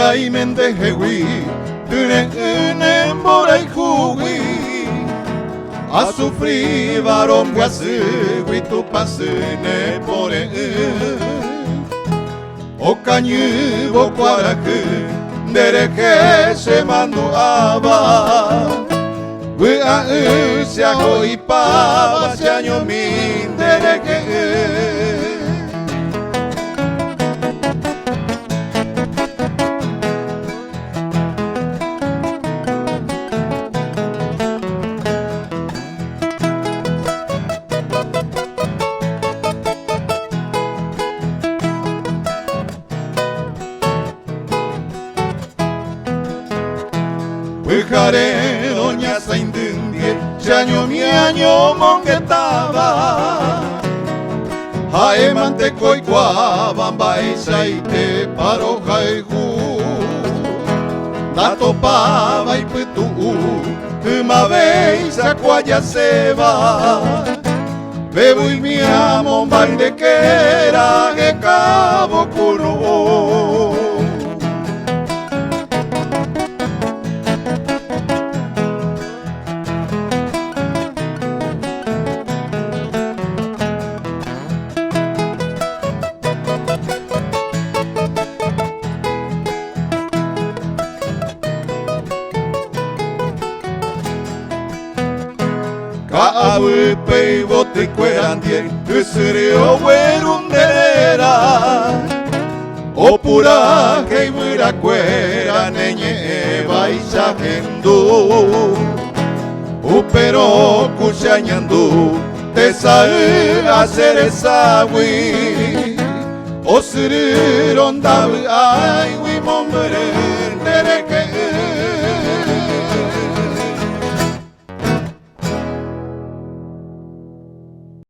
Bukai mende hewi Tune unen borai huwi A sufrir varón guasu Witu pasune pore O kanyu bokwaraku Dereke se manduaba Wea usia hoipaba Se año min dereke Pujare doña saindundie Chaño mi año mongetaba Hae manteko ikua Bambai saite paro jaigu Natopaba iputu Umabei sakuaya seba Bebu y mi amo baile que era que cabo cuno Kaabu pei bote kuerandie Usuri o werunderera Opura keimura kuera Neñe baisa gendu Upero kushañandu Tesa asere sawi Osuru rondabu ai